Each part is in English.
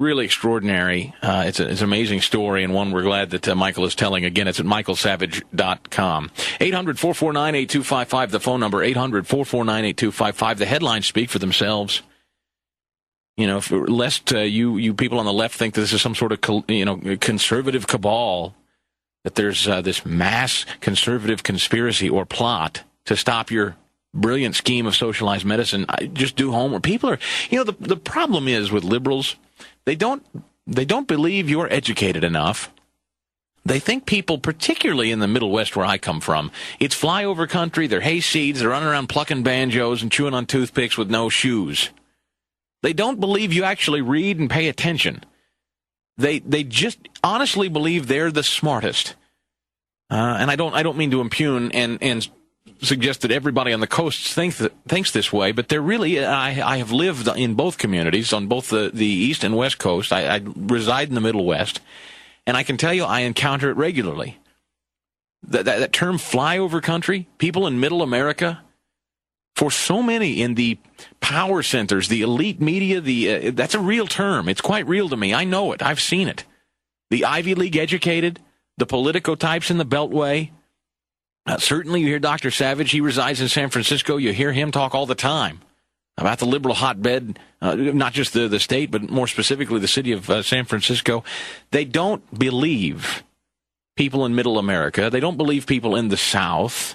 Really extraordinary. It's an amazing story, and one we're glad that Michael is telling. Again, it's at michaelsavage.com. 800-449-8255, the phone number, 800-449-8255. The headlines speak for themselves. You know, lest you people on the left think that this is some sort of conservative cabal, that there's this mass conservative conspiracy or plot to stop your brilliant scheme of socialized medicine. Just do homework. People are, the problem is with liberals, they don't believe you're educated enough. They think people, particularly in the Middle West where I come from, it's flyover country, they're hayseeds, they're running around plucking banjos and chewing on toothpicks with no shoes. They don't believe you actually read and pay attention. They just honestly believe they're the smartest. And I don't mean to impugn and suggest that everybody on the coast thinks this way, but they're really, I have lived in both communities, on both the East and West Coast. I reside in the Middle West, and I can tell you I encounter it regularly. That term flyover country, people in middle America, for so many in the power centers, the elite media, that's a real term. It's quite real to me. I know it. I've seen it. The Ivy League educated, the Politico types in the Beltway. Certainly you hear Dr. Savage. He resides in San Francisco. You hear him talk all the time about the liberal hotbed, not just the state, but more specifically the city of San Francisco. They don't believe people in middle America. They don't believe people in the South.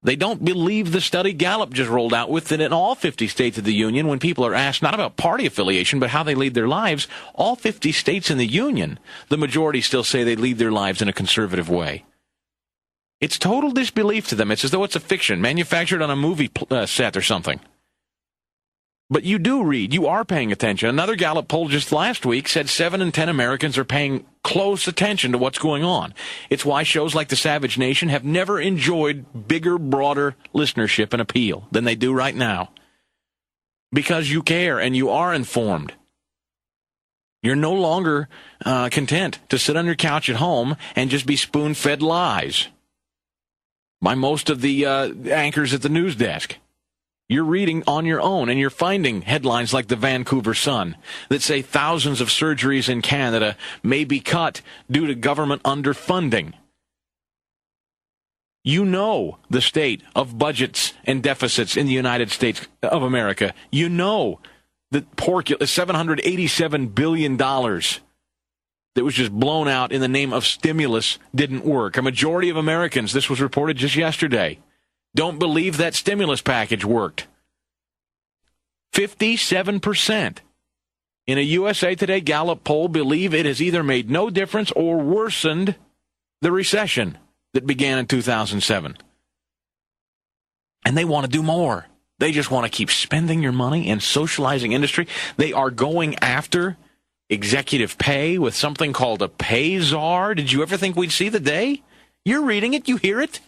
They don't believe the study Gallup just rolled out with that in all 50 states of the Union, when people are asked not about party affiliation, but how they lead their lives, all 50 states in the Union, the majority still say they lead their lives in a conservative way. It's total disbelief to them. It's as though it's a fiction, manufactured on a movie set or something. But you do read. You are paying attention. Another Gallup poll just last week said 7 in 10 Americans are paying close attention to what's going on. It's why shows like The Savage Nation have never enjoyed bigger, broader listenership and appeal than they do right now. Because you care and you are informed. You're no longer content to sit on your couch at home and just be spoon-fed lies by most of the anchors at the news desk. You're reading on your own, and you're finding headlines like the Vancouver Sun that say thousands of surgeries in Canada may be cut due to government underfunding. You know the state of budgets and deficits in the United States of America. You know that $787 billion that was just blown out in the name of stimulus didn't work. A majority of Americans, this was reported just yesterday, don't believe that stimulus package worked. 57% in a USA Today Gallup poll believe it has either made no difference or worsened the recession that began in 2007. And they want to do more. They just want to keep spending your money in socializing industry. They are going after executive pay with something called a pay czar. Did you ever think we'd see the day? You're reading it. You hear it.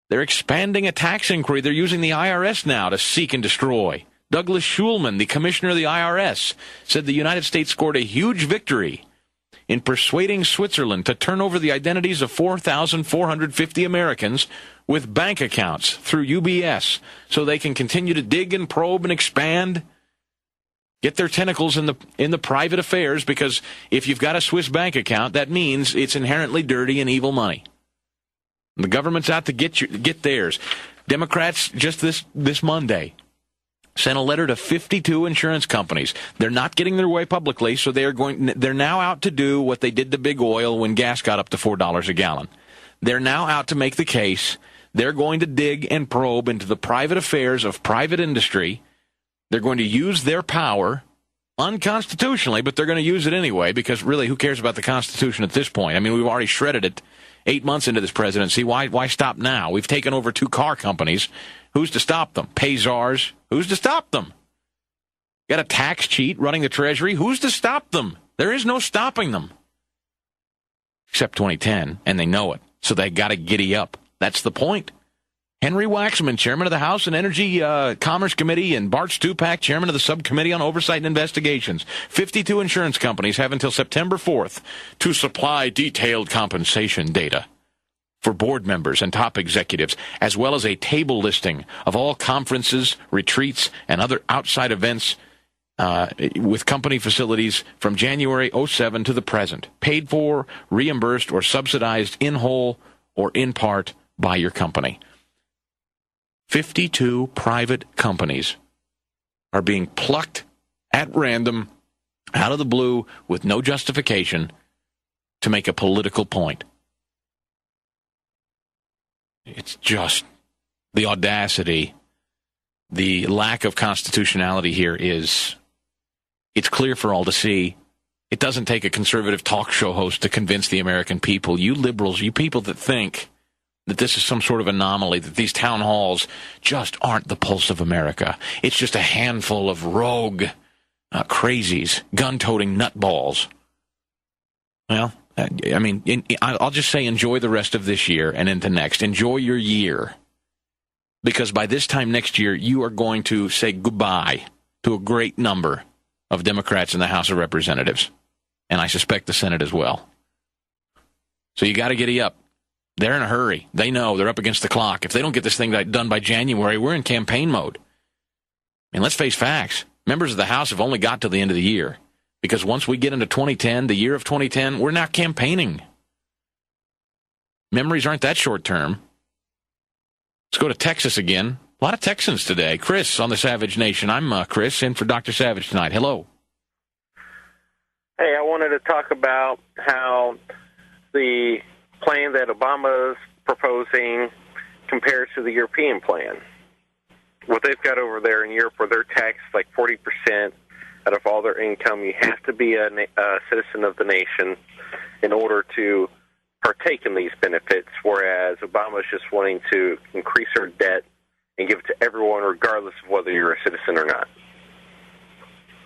They're expanding a tax inquiry. They're using the IRS now to seek and destroy. Douglas Schulman, the commissioner of the IRS, said the United States scored a huge victory in persuading Switzerland to turn over the identities of 4,450 Americans with bank accounts through UBS so they can continue to dig and probe and expand, get their tentacles in the private affairs, because if you've got a Swiss bank account, that means it's inherently dirty and evil money. The government's out to get theirs. Democrats just this Monday sent a letter to 52 insurance companies. They're not getting their way publicly, so they're now out to do what they did to big oil when gas got up to $4 a gallon. They're now out to make the case. They're going to dig and probe into the private affairs of private industry. They're going to use their power unconstitutionally, but they're going to use it anyway, because really, who cares about the Constitution at this point? I mean, we've already shredded it 8 months into this presidency. Why stop now? We've taken over 2 car companies. Who's to stop them? Pay czars. Who's to stop them? Got a tax cheat running the Treasury. Who's to stop them? There is no stopping them. Except 2010, and they know it. So they got to giddy up. That's the point. Henry Waxman, chairman of the House and Energy Commerce Committee, and Bart Stupak, chairman of the Subcommittee on Oversight and Investigations. 52 insurance companies have until September 4th to supply detailed compensation data for board members and top executives, as well as a table listing of all conferences, retreats, and other outside events with company facilities from January '07 to the present, paid for, reimbursed, or subsidized in whole or in part by your company. 52 private companies are being plucked at random, out of the blue, with no justification, to make a political point. It's just the audacity, the lack of constitutionality here is, it's clear for all to see. It doesn't take a conservative talk show host to convince the American people. You liberals, you people that think that this is some sort of anomaly, that these town halls just aren't the pulse of America. It's just a handful of rogue crazies, gun-toting nutballs. Well, I mean, I'll just say enjoy the rest of this year and into next. Enjoy your year. Because by this time next year, you are going to say goodbye to a great number of Democrats in the House of Representatives. And I suspect the Senate as well. So you got to giddy up. They're in a hurry. They know they're up against the clock. If they don't get this thing done by January, we're in campaign mode. And let's face facts. Members of the House have only got to the end of the year. Because once we get into 2010, the year of 2010, we're not campaigning. Memories aren't that short term. Let's go to Texas again. A lot of Texans today. Chris on the Savage Nation. I'm Chris, in for Dr. Savage tonight. Hello. Hey, I wanted to talk about how the plan that Obama is proposing compares to the European plan. What they've got over there in Europe, where they're taxed like 40% out of all their income, you have to be a citizen of the nation in order to partake in these benefits, whereas Obama's just wanting to increase our debt and give it to everyone regardless of whether you're a citizen or not.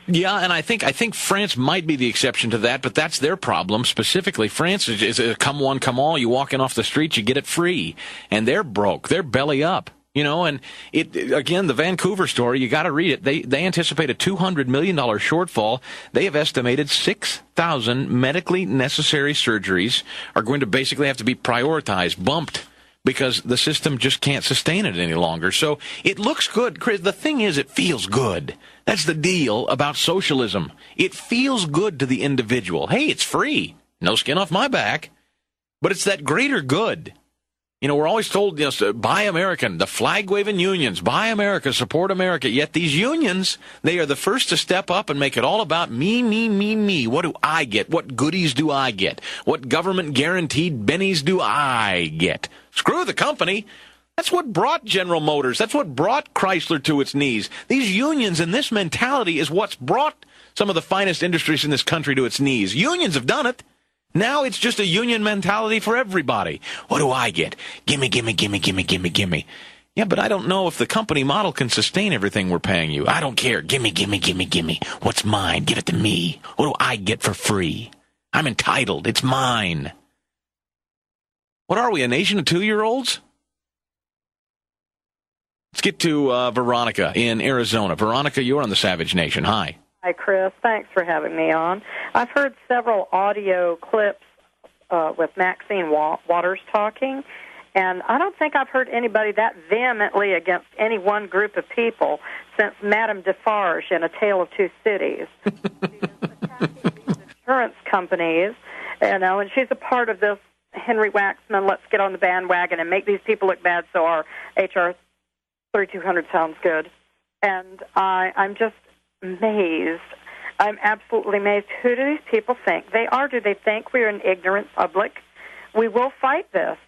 Yeah, and I think France might be the exception to that, but that's their problem specifically. France is a come one, come all. You walk in off the street, you get it free. And they're broke. They're belly up. You know, and again, the Vancouver story, you got to read it. They anticipate a $200 million shortfall. They have estimated 6,000 medically necessary surgeries are going to basically have to be prioritized, bumped, because the system just can't sustain it any longer. So it looks good. Chris, the thing is, it feels good. That's the deal about socialism. It feels good to the individual. Hey, it's free. No skin off my back. But it's that greater good. You know, we're always told, buy American, the flag-waving unions, buy America, support America. Yet these unions, they are the first to step up and make it all about me, me, me, me. What do I get? What goodies do I get? What government-guaranteed bennies do I get? Screw the company. That's what brought General Motors. That's what brought Chrysler to its knees. These unions and this mentality is what's brought some of the finest industries in this country to its knees. Unions have done it. Now it's just a union mentality for everybody. What do I get? Gimme, gimme, gimme, gimme, gimme, gimme. Yeah, but I don't know if the company model can sustain everything we're paying you. I don't care. Gimme, gimme, gimme, gimme. What's mine? Give it to me. What do I get for free? I'm entitled. It's mine. What are we, a nation of 2-year-olds? Let's get to Veronica in Arizona. Veronica, you're on the Savage Nation. Hi. Hi, Chris. Thanks for having me on. I've heard several audio clips with Maxine Waters talking, and I don't think I've heard anybody that vehemently against any one group of people since Madame Defarge in A Tale of Two Cities. She's attacking these insurance companies, and she's a part of this Henry Waxman, let's get on the bandwagon and make these people look bad so our HR 3200 sounds good. And I'm just amazed. I'm absolutely amazed. Who do these people think they are? Do they think we're an ignorant public? We will fight this.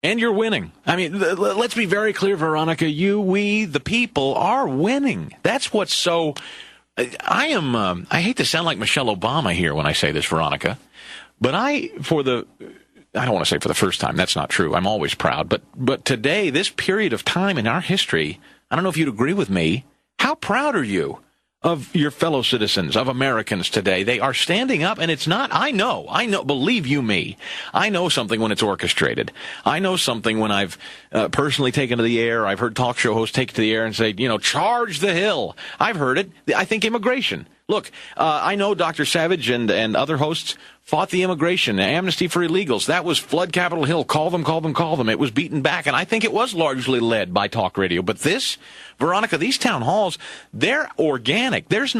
And you're winning. I mean, let's be very clear, Veronica. We, the people, are winning. That's what's so... I hate to sound like Michelle Obama here when I say this, Veronica, but I don't want to say for the first time. That's not true. I'm always proud. But today, this period of time in our history, I don't know if you'd agree with me, how proud are you of your fellow citizens, of Americans today? They are standing up, and it's not, I know, believe you me, I know something when it's orchestrated. I know something when I've personally taken to the air. I've heard talk show hosts take to the air and say, charge the hill. I've heard it. I think immigration. Look, I know Dr. Savage and other hosts fought the immigration, amnesty for illegals. That was flood Capitol Hill. Call them, call them, call them. It was beaten back, and I think it was largely led by talk radio. But this, Veronica, these town halls, they're organic. There's no